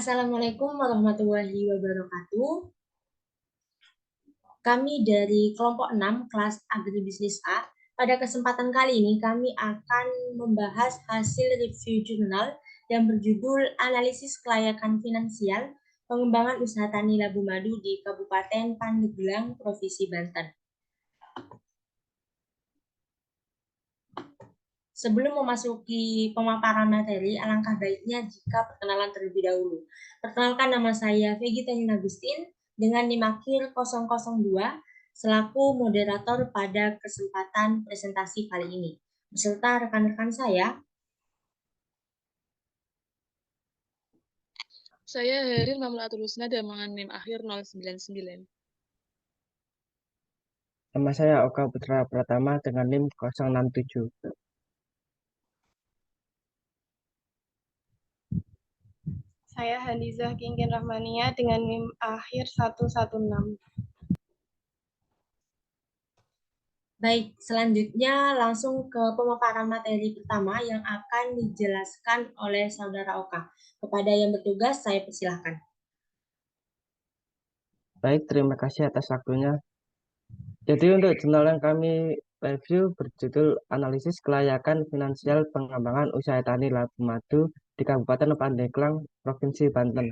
Assalamualaikum warahmatullahi wabarakatuh. Kami dari kelompok 6 kelas Agribisnis A. Pada kesempatan kali ini kami akan membahas hasil review jurnal yang berjudul Analisis Kelayakan Finansial Pengembangan Usaha Tani Labu Madu di Kabupaten Pandeglang, Provinsi Banten. Sebelum memasuki pemaparan materi, alangkah baiknya jika perkenalan terlebih dahulu. Perkenalkan, nama saya Vegita Agustin dengan NIM akhir 002 selaku moderator pada kesempatan presentasi kali ini. Beserta rekan-rekan saya. Saya Herin Mamlaatul Husna dengan NIM akhir 099. Nama saya Oka Putra Pratama dengan NIM 067. Saya Hanizah Kingkin Rahmania dengan NIM akhir 116. Baik, selanjutnya langsung ke pemaparan materi pertama yang akan dijelaskan oleh Saudara Oka. Kepada yang bertugas, saya persilahkan. Baik, terima kasih atas waktunya. Jadi untuk jurnal yang kami review berjudul Analisis Kelayakan Finansial Pengembangan Usaha Tani Labu Madu di Kabupaten Pandeglang, Provinsi Banten.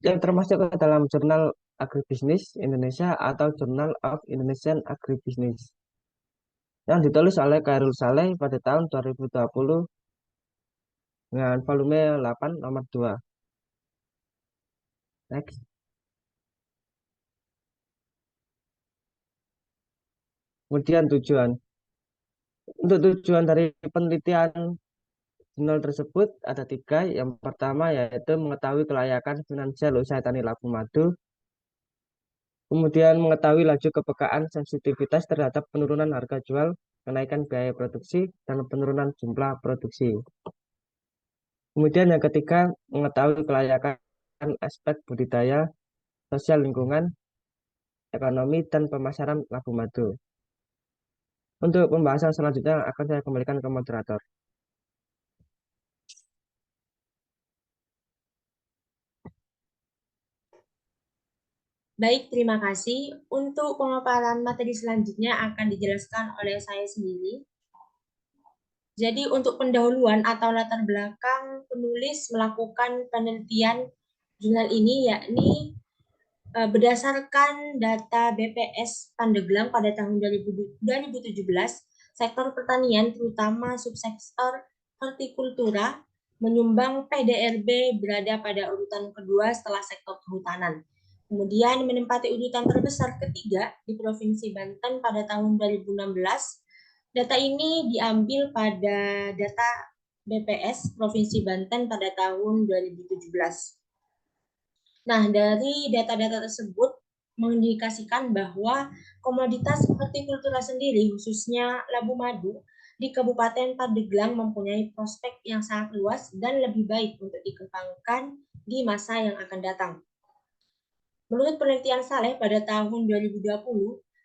Yang termasuk ke dalam jurnal Agribisnis Indonesia atau Journal of Indonesian Agribisnis. Yang ditulis oleh Khairul Saleh pada tahun 2020 dengan volume 8 nomor 2. Next. Kemudian tujuan. Untuk tujuan dari penelitian jurnal tersebut ada 3. Yang pertama yaitu mengetahui kelayakan finansial usaha tani labu madu. Kemudian mengetahui laju kepekaan sensitivitas terhadap penurunan harga jual, kenaikan biaya produksi, dan penurunan jumlah produksi. Kemudian yang ketiga, mengetahui kelayakan aspek budidaya, sosial lingkungan, ekonomi, dan pemasaran labu madu. Untuk pembahasan selanjutnya akan saya kembalikan ke moderator. Baik, terima kasih. Untuk pemaparan materi selanjutnya akan dijelaskan oleh saya sendiri. Jadi untuk pendahuluan atau latar belakang penulis melakukan penelitian jurnal ini yakni berdasarkan data BPS Pandeglang pada tahun 2017, sektor pertanian terutama subsektor hortikultura menyumbang PDRB berada pada urutan kedua setelah sektor kehutanan. Kemudian menempati urutan terbesar ketiga di Provinsi Banten pada tahun 2016. Data ini diambil pada data BPS Provinsi Banten pada tahun 2017. Nah, dari data-data tersebut mengindikasikan bahwa komoditas hortikultura sendiri, khususnya labu madu, di Kabupaten Pandeglang mempunyai prospek yang sangat luas dan lebih baik untuk dikembangkan di masa yang akan datang. Menurut penelitian Saleh pada tahun 2020,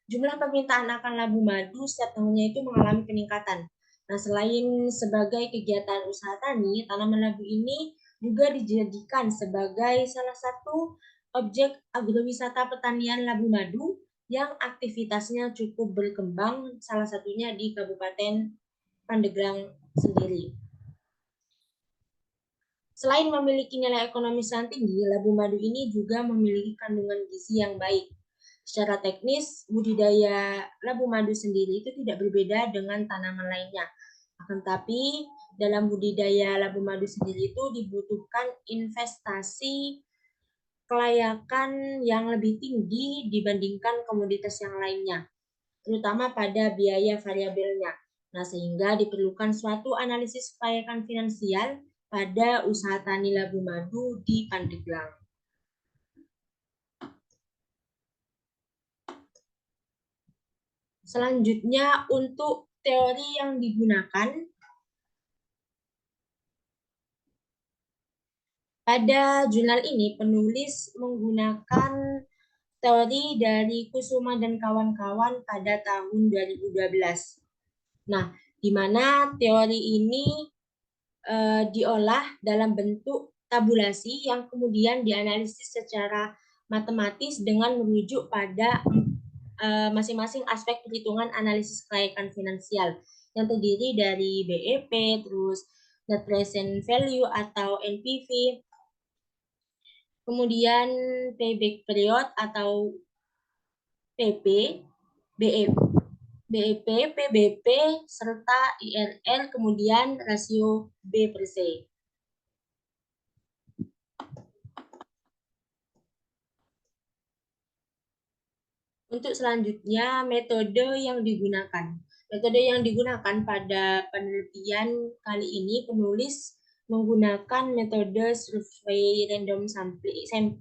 jumlah permintaan akan labu madu setiap tahunnya itu mengalami peningkatan. Nah, selain sebagai kegiatan usaha tani, tanaman labu ini juga dijadikan sebagai salah satu objek agrowisata pertanian labu madu yang aktivitasnya cukup berkembang, salah satunya di Kabupaten Pandeglang sendiri. Selain memiliki nilai ekonomis yang tinggi, labu madu ini juga memiliki kandungan gizi yang baik. Secara teknis, budidaya labu madu sendiri itu tidak berbeda dengan tanaman lainnya. Akan tetapi, dalam budidaya labu madu sendiri itu dibutuhkan investasi kelayakan yang lebih tinggi dibandingkan komoditas yang lainnya, terutama pada biaya variabelnya. Nah, sehingga diperlukan suatu analisis kelayakan finansial pada usaha tani labu madu di Pandeglang. Selanjutnya untuk teori yang digunakan, pada jurnal ini penulis menggunakan teori dari Kusuma dan kawan-kawan pada tahun 2012. Nah, di mana teori ini diolah dalam bentuk tabulasi yang kemudian dianalisis secara matematis dengan merujuk pada masing-masing aspek perhitungan analisis kelayakan finansial yang terdiri dari BEP, terus net present value atau NPV, kemudian payback period atau PP, BEP, PBP, serta IRR, kemudian rasio B per C. Untuk selanjutnya, metode yang digunakan. Metode yang digunakan pada penelitian kali ini, penulis menggunakan metode survei random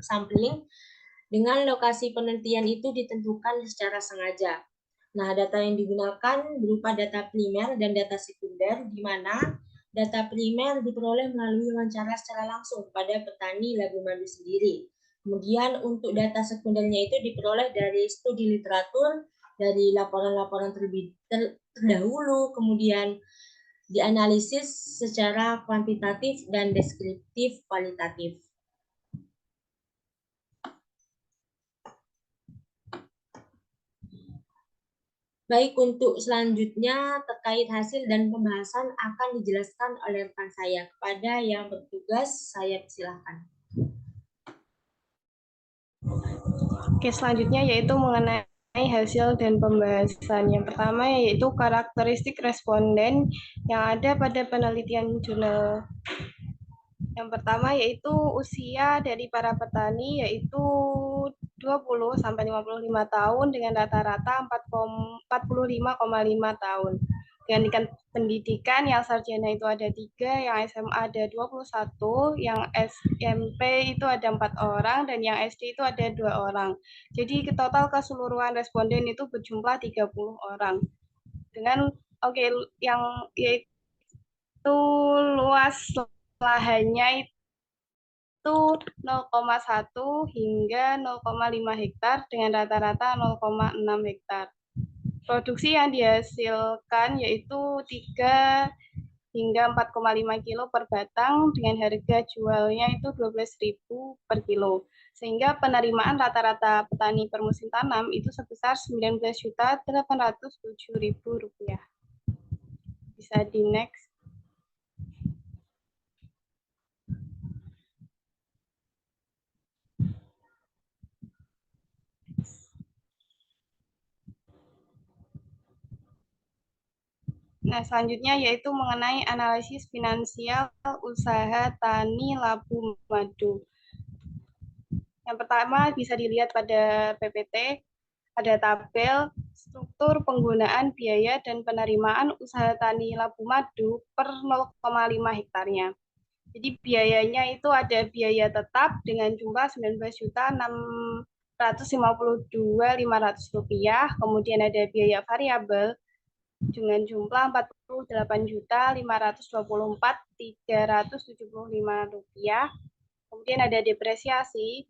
sampling dengan lokasi penelitian itu ditentukan secara sengaja. Nah, data yang digunakan berupa data primer dan data sekunder, di mana data primer diperoleh melalui wawancara secara langsung pada petani labu madu sendiri. Kemudian untuk data sekundernya itu diperoleh dari studi literatur, dari laporan-laporan terdahulu, kemudian dianalisis secara kuantitatif dan deskriptif kualitatif. Baik, untuk selanjutnya terkait hasil dan pembahasan akan dijelaskan oleh rekan saya. Kepada yang bertugas, saya persilahkan. Oke, selanjutnya yaitu mengenai hasil dan pembahasan. Yang pertama yaitu karakteristik responden yang ada pada penelitian jurnal. Yang pertama yaitu usia dari para petani yaitu 20 sampai 55 tahun dengan rata-rata 45,5 tahun. Dengan pendidikan yang sarjana itu ada 3, yang SMA ada 21, yang SMP itu ada 4 orang, dan yang SD itu ada 2 orang. Jadi total keseluruhan responden itu berjumlah 30 orang. Dengan yang yaitu luas lahannya itu 0,1 hingga 0,5 hektar dengan rata-rata 0,6 hektar. Produksi yang dihasilkan yaitu 3 hingga 4,5 kilo per batang dengan harga jualnya itu 12.000 per kilo. Sehingga penerimaan rata-rata petani per musim tanam itu sebesar 19.807.000 rupiah. Bisa di next. Nah, selanjutnya yaitu mengenai analisis finansial usaha tani labu madu. Yang pertama bisa dilihat pada PPT, ada tabel struktur penggunaan biaya dan penerimaan usaha tani labu madu per 0,5 hektarnya. Jadi biayanya itu ada biaya tetap dengan jumlah 19.652.500 rupiah, kemudian ada biaya variabel dengan jumlah 48.524.375 rupiah. Kemudian ada depresiasi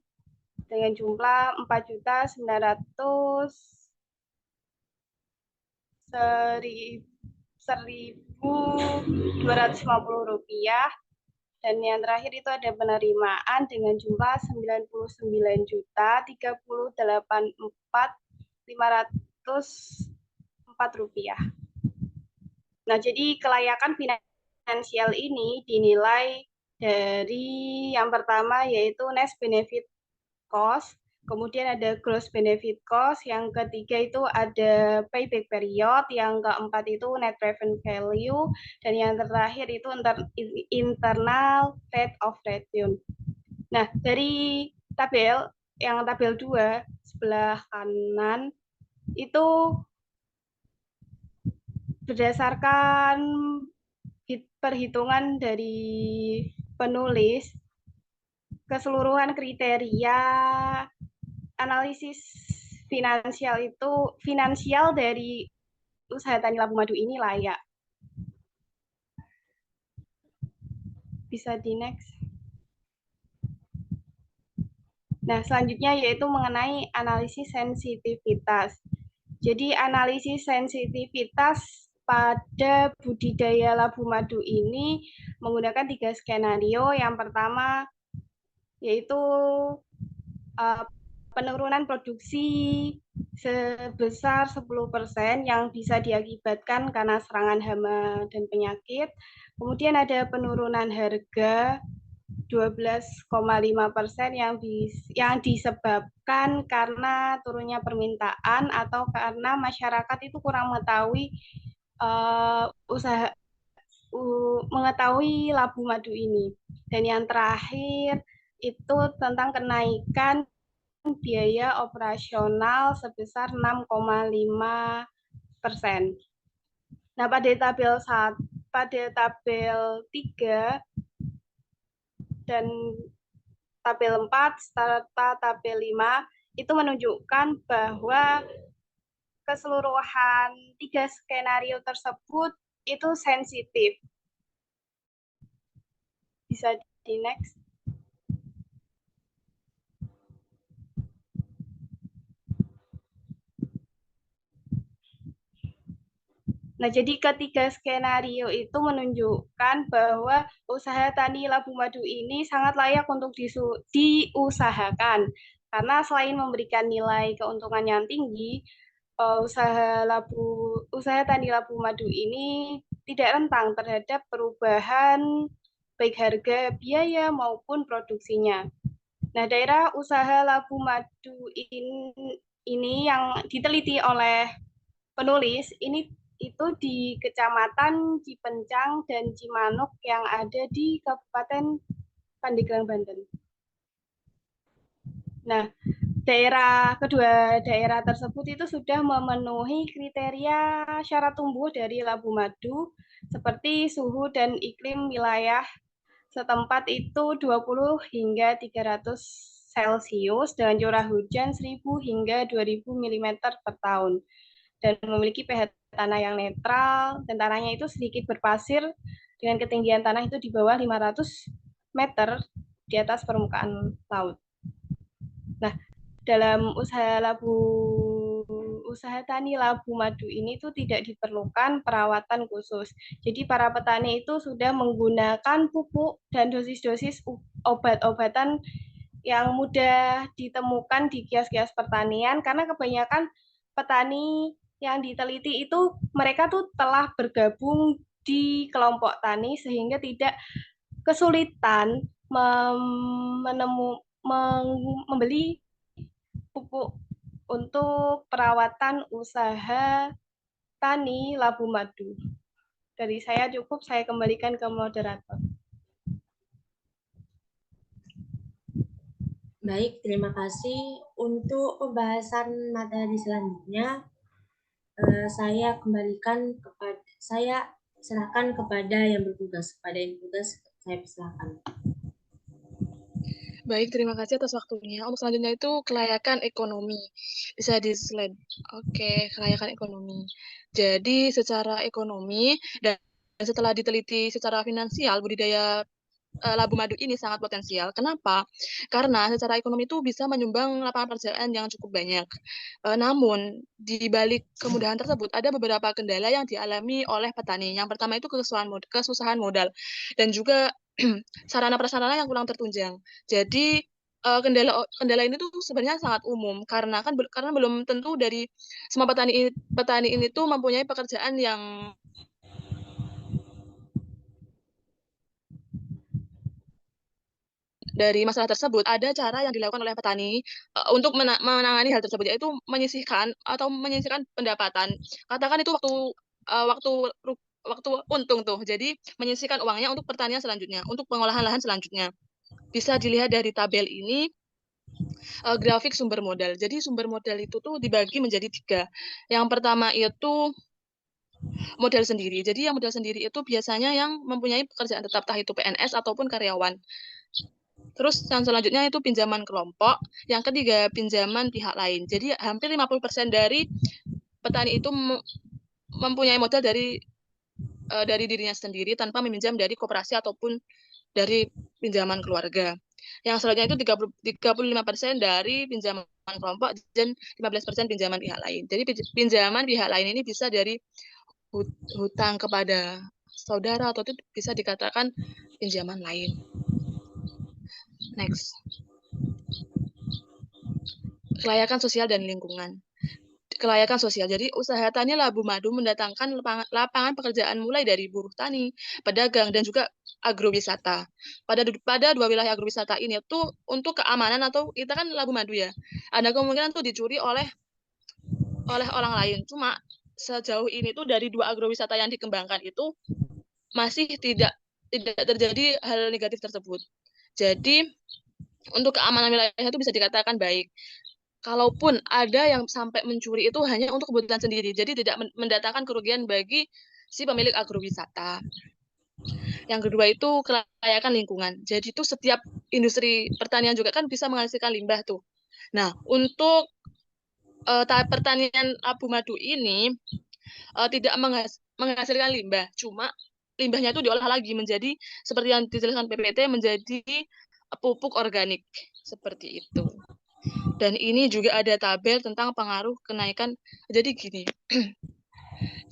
dengan jumlah 4.900.1.250 rupiah. Dan yang terakhir itu ada penerimaan dengan jumlah 99.384.504 rupiah. Nah, jadi kelayakan finansial ini dinilai dari yang pertama yaitu net benefit cost, kemudian ada gross benefit cost, yang ketiga itu ada payback period, yang keempat itu net present value, dan yang terakhir itu internal rate of return. Nah, dari tabel 2 sebelah kanan itu berdasarkan perhitungan dari penulis, keseluruhan kriteria analisis finansial dari usaha tani labu madu ini layak. Bisa di next. Nah, selanjutnya yaitu mengenai analisis sensitivitas. Jadi analisis sensitivitas pada budidaya labu madu ini menggunakan 3 skenario. Yang pertama yaitu penurunan produksi sebesar 10% yang bisa diakibatkan karena serangan hama dan penyakit. Kemudian ada penurunan harga 12,5% yang disebabkan karena turunnya permintaan atau karena masyarakat itu kurang mengetahui mengetahui labu madu ini. Dan yang terakhir itu tentang kenaikan biaya operasional sebesar 6,5%. Nah, pada tabel 3 dan tabel 4 serta tabel 5 itu menunjukkan bahwa keseluruhan 3 skenario tersebut itu sensitif. Bisa di next. Nah, jadi ketiga skenario itu menunjukkan bahwa usaha tani labu madu ini sangat layak untuk diusahakan. Karena selain memberikan nilai keuntungan yang tinggi, usaha tani labu madu ini tidak rentan terhadap perubahan baik harga, biaya, maupun produksinya. Nah, daerah usaha labu madu ini yang diteliti oleh penulis, ini itu di Kecamatan Cipencang dan Cimanuk yang ada di Kabupaten Pandeglang, Banten. Nah, kedua daerah tersebut itu sudah memenuhi kriteria syarat tumbuh dari labu madu seperti suhu dan iklim wilayah setempat itu 20 hingga 300 Celcius dengan curah hujan 1000 hingga 2000 mm per tahun dan memiliki pH tanah yang netral dan tanahnya itu sedikit berpasir dengan ketinggian tanah itu di bawah 500 meter di atas permukaan laut. Nah, dalam usaha tani labu madu ini tuh tidak diperlukan perawatan khusus. Jadi para petani itu sudah menggunakan pupuk dan dosis-dosis obat-obatan yang mudah ditemukan di kios-kios pertanian karena kebanyakan petani yang diteliti itu mereka tuh telah bergabung di kelompok tani sehingga tidak kesulitan membeli pupuk untuk perawatan usaha tani labu madu. Dari saya cukup, saya kembalikan ke moderator. Baik, terima kasih. Untuk pembahasan materi selanjutnya, saya serahkan kepada yang bertugas. Kepada yang bertugas, saya persilahkan. Baik, terima kasih atas waktunya. Untuk selanjutnya itu kelayakan ekonomi. Bisa di slide. Oke, kelayakan ekonomi. Jadi secara ekonomi dan setelah diteliti secara finansial, budidaya labu madu ini sangat potensial. Kenapa? Karena secara ekonomi itu bisa menyumbang lapangan pekerjaan yang cukup banyak. Namun, di balik kemudahan tersebut, ada beberapa kendala yang dialami oleh petani. Yang pertama itu kesusahan modal, dan juga sarana prasarana yang kurang tertunjang. Jadi, kendala ini tuh sebenarnya sangat umum, karena belum tentu dari semua petani ini tuh mempunyai pekerjaan yang dari masalah tersebut. Ada cara yang dilakukan oleh petani untuk menangani hal tersebut, yaitu menyisihkan pendapatan. Katakan itu waktu untung tuh. Jadi menyisihkan uangnya untuk pertanian selanjutnya, untuk pengolahan lahan selanjutnya. Bisa dilihat dari tabel ini, grafik sumber modal. Jadi sumber modal itu tuh dibagi menjadi 3. Yang pertama itu modal sendiri. Jadi yang modal sendiri itu biasanya yang mempunyai pekerjaan tetap, entah itu PNS ataupun karyawan. Terus yang selanjutnya itu pinjaman kelompok, yang ketiga pinjaman pihak lain. Jadi hampir 50% dari petani itu mempunyai modal dari dirinya sendiri tanpa meminjam dari koperasi ataupun dari pinjaman keluarga. Yang selanjutnya itu 35% dari pinjaman kelompok dan 15% pinjaman pihak lain. Jadi pinjaman pihak lain ini bisa dari hutang kepada saudara atau itu bisa dikatakan pinjaman lain. Next. Kelayakan sosial dan lingkungan. Kelayakan sosial. Jadi usaha tani Labu Madu mendatangkan lapangan pekerjaan mulai dari buruh tani, pedagang, dan juga agrowisata. Pada dua wilayah agrowisata ini tuh untuk keamanan atau kita kan Labu Madu ya, ada kemungkinan tuh dicuri oleh orang lain. Cuma sejauh ini tuh dari dua agrowisata yang dikembangkan itu masih tidak terjadi hal negatif tersebut. Jadi untuk keamanan wilayah itu bisa dikatakan baik. Kalaupun ada yang sampai mencuri itu hanya untuk kebutuhan sendiri, jadi tidak mendatangkan kerugian bagi si pemilik agrowisata. Yang kedua itu kelayakan lingkungan. Jadi itu setiap industri pertanian juga kan bisa menghasilkan limbah tuh. Nah, untuk pertanian Labu Madu ini tidak menghasilkan limbah, cuma limbahnya itu diolah lagi menjadi seperti yang dijelaskan PPT menjadi pupuk organik seperti itu. Dan ini juga ada tabel tentang pengaruh kenaikan. Jadi gini,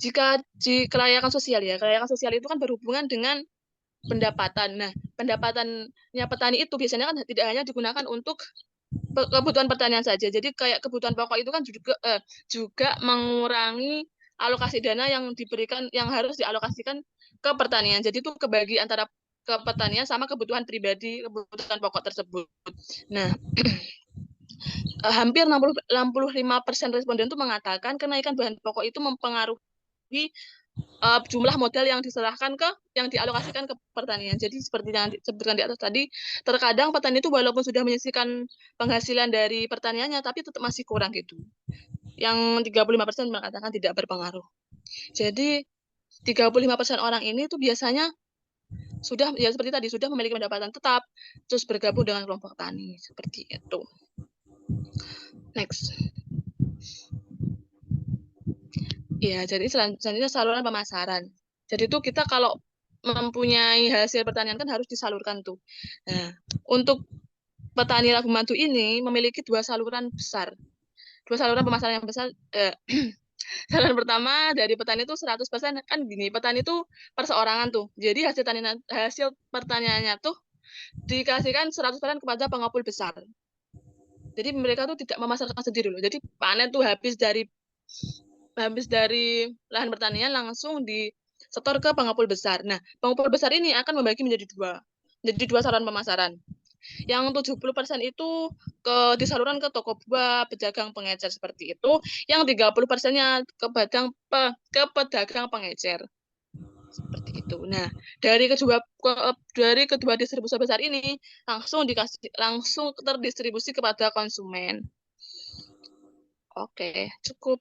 jika di kelayakan sosial ya, kelayakan sosial itu kan berhubungan dengan pendapatan. Nah, pendapatannya petani itu biasanya kan tidak hanya digunakan untuk kebutuhan pertanian saja. Jadi kayak kebutuhan pokok itu kan juga mengurangi alokasi dana yang diberikan, yang harus dialokasikan ke pertanian. Jadi itu kebagi antara ke pertanian sama kebutuhan pribadi, kebutuhan pokok tersebut. Nah, hampir 65% responden itu mengatakan kenaikan bahan pokok itu mempengaruhi jumlah modal yang yang dialokasikan ke pertanian. Jadi seperti yang disebutkan di atas tadi, terkadang petani itu walaupun sudah menyisihkan penghasilan dari pertaniannya, tapi tetap masih kurang gitu. Yang 35% mengatakan tidak berpengaruh. Jadi 35% orang ini itu biasanya sudah ya seperti tadi sudah memiliki pendapatan tetap, terus bergabung dengan kelompok tani seperti itu. Next. Ya, jadi selanjutnya saluran pemasaran. Jadi itu kita kalau mempunyai hasil pertanian kan harus disalurkan tuh. Nah, untuk petani Labu Madu ini memiliki dua saluran besar. Dua saluran pemasaran yang besar. Saluran pertama dari petani itu 100% kan gini, petani itu perseorangan tuh. Jadi hasil pertaniannya tuh dikasihkan 100% kepada pengepul besar. Jadi mereka tuh tidak memasarkan sendiri loh. Jadi panen tuh habis dari lahan pertanian langsung disetor ke pengepul besar. Nah, pengepul besar ini akan membagi menjadi dua saluran pemasaran. Yang 70% itu disalurkan ke toko buah, pedagang pengecer seperti itu. Yang 30%-nya ke pedagang pengecer. Seperti itu. Nah, dari kedua distribusi besar ini langsung terdistribusi kepada konsumen. Oke, cukup.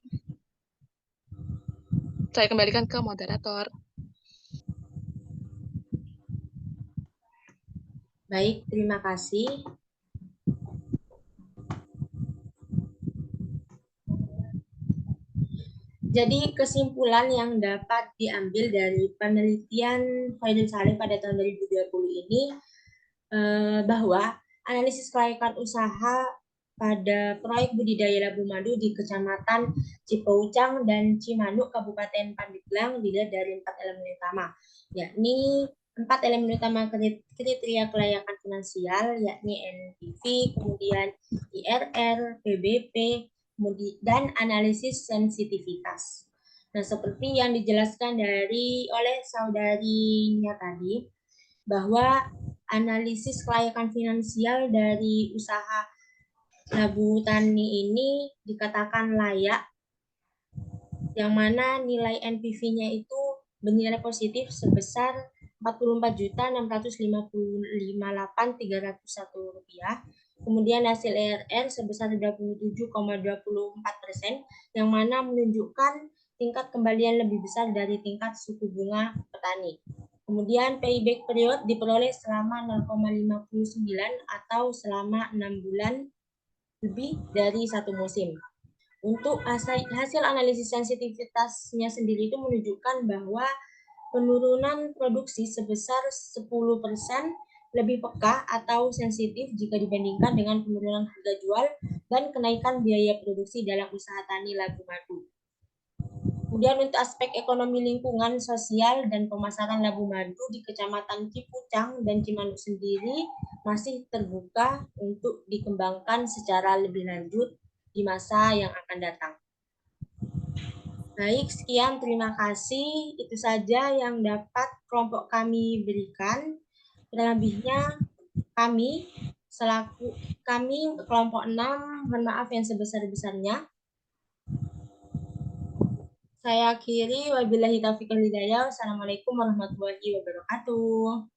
Saya kembalikan ke moderator. Baik, terima kasih. Jadi kesimpulan yang dapat diambil dari penelitian Khairul Salim pada tahun 2020 ini bahwa analisis kelayakan usaha pada proyek budidaya Labu Madu di Kecamatan Cipaucang dan Cimanuk, Kabupaten Pandeglang dilihat dari 4 elemen utama, yakni 4 elemen utama kriteria kelayakan finansial, yakni NPV, kemudian IRR, PBP, dan analisis sensitivitas. Nah, seperti yang dijelaskan oleh saudarinya tadi, bahwa analisis kelayakan finansial dari usaha Labu Tani ini dikatakan layak, yang mana nilai NPV-nya itu bernilai positif sebesar Rp47.558.301. Kemudian hasil ERR sebesar 27,24%, yang mana menunjukkan tingkat kembalian lebih besar dari tingkat suku bunga petani. Kemudian payback period diperoleh selama 0,59 atau selama 6 bulan lebih dari 1 musim. Untuk hasil analisis sensitivitasnya sendiri itu menunjukkan bahwa penurunan produksi sebesar 10% lebih peka atau sensitif jika dibandingkan dengan penurunan harga jual dan kenaikan biaya produksi dalam usaha tani Labu Madu. Kemudian untuk aspek ekonomi lingkungan, sosial, dan pemasaran labu madu di Kecamatan Cipucang dan Cimanuk sendiri masih terbuka untuk dikembangkan secara lebih lanjut di masa yang akan datang. Baik, sekian, terima kasih. Itu saja yang dapat kelompok kami berikan. Kurang lebihnya kami kelompok 6, mohon maaf yang sebesar-besarnya. Saya akhiri, wabillahi taufiq wal hidayah. Wassalamualaikum warahmatullahi wabarakatuh.